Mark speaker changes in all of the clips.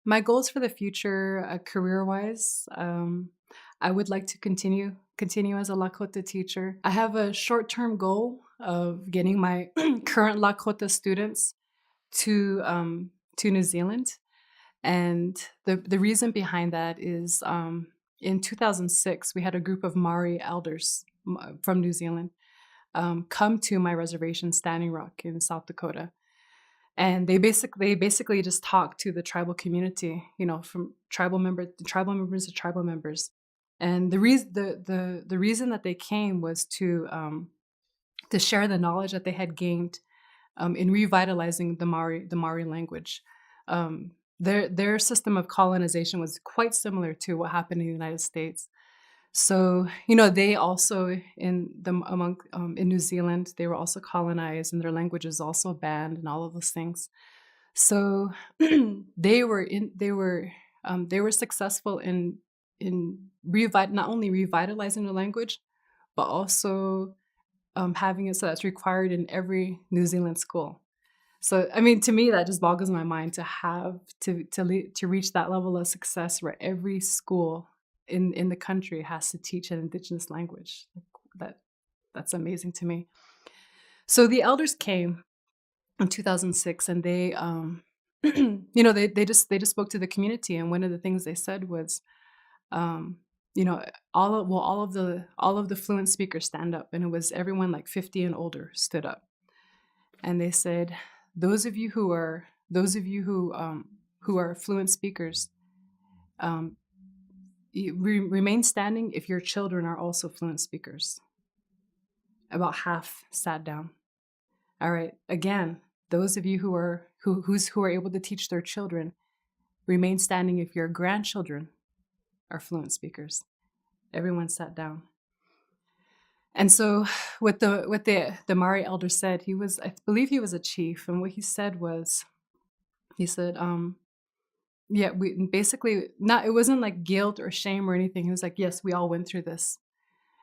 Speaker 1: My goals for the future, career-wise, I would like to continue as a Lakota teacher. I have a short-term goal of getting my current Lakota students to New Zealand, and the reason behind that is in 2006 we had a group of Maori elders from New Zealand come to my reservation, Standing Rock in South Dakota. And they basically just talk to the tribal community, from tribal members to tribal members. And the reason that they came was to share the knowledge that they had gained in revitalizing the Maori language. Their system of colonization was quite similar to what happened in the United States. So, they also in New Zealand, they were also colonized and their language is also banned and all of those things. So they were successful in not only revitalizing the language, but also having it so that's required in every New Zealand school. So, I mean, to me, that just boggles my mind to have to reach that level of success where every school in the country has to teach an indigenous language. That's amazing to me. So the elders came in 2006, and they, they just spoke to the community, and one of the things they said was, um, all of the fluent speakers stand up, and it was everyone like 50 and older stood up, and they said, those of you who are fluent speakers, remain standing if your children are also fluent speakers. About half sat down. All right, again, those of you who are able to teach their children, remain standing if your grandchildren are fluent speakers. Everyone sat down. And so what the Maori elder said, I believe he was a chief, and what he said was, he said, yeah, we basically not. It wasn't like guilt or shame or anything. He was like, yes, we all went through this.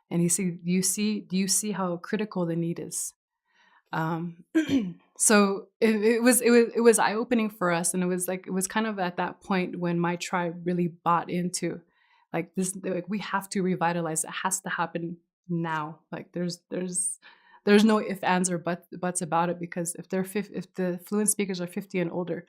Speaker 1: And he said, do you see how critical the need is? So it was eye opening for us, and it was kind of at that point when my tribe really bought into like this. Like, we have to revitalize. It has to happen now. Like there's no ifs, ands, or buts about it, because if the fluent speakers are 50 and older,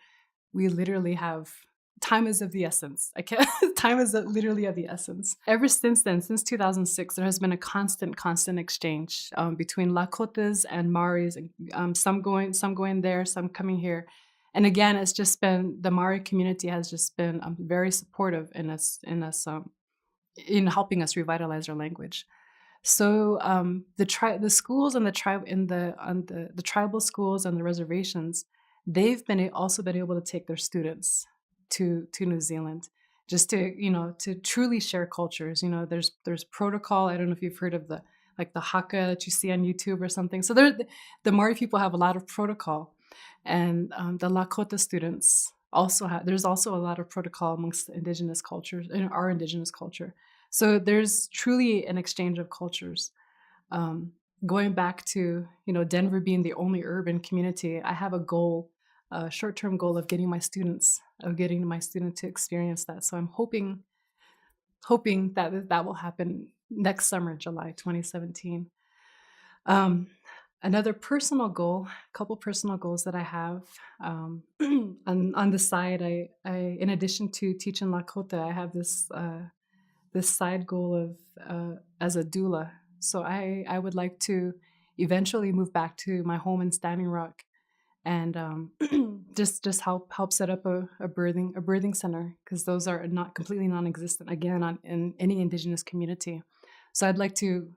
Speaker 1: we literally have time is of the essence. I can't. Time is literally of the essence. Ever since then, since 2006, there has been a constant exchange between Lakotas and Maoris, and some going there, some coming here. And again, it's just been the Maori community has just been very supportive in helping us revitalize our language. So the schools and the tribal schools and the reservations, they've also been able to take their students to New Zealand, just to truly share cultures. There's protocol. I don't know if you've heard of the haka that you see on YouTube or something. So the Maori people have a lot of protocol, and the Lakota students there's also a lot of protocol amongst indigenous cultures, in our indigenous culture. So there's truly an exchange of cultures. Going back to Denver being the only urban community, I have a short-term goal of getting my students to experience that. So I'm hoping that will happen next summer, July 2017. Another personal goal, a couple personal goals that I have on the side, I in addition to teaching Lakota, I have this side goal of as a doula. So I would like to eventually move back to my home in Standing Rock, and just help set up a birthing center, because those are not completely non-existent again in any indigenous community. So I'd like to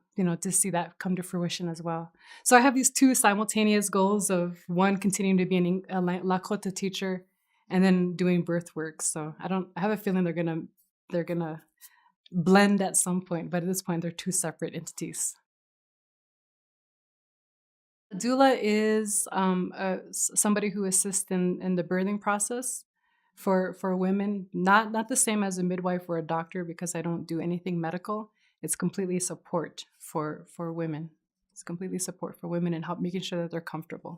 Speaker 1: to see that come to fruition as well. So I have these two simultaneous goals of, one, continuing to be a Lakota teacher, and then doing birth work. So I have a feeling they're gonna blend at some point, but at this point they're two separate entities. A doula is somebody who assists in the birthing process for women. Not the same as a midwife or a doctor, because I don't do anything medical. It's completely support for women. It's completely support for women and help making sure that they're comfortable.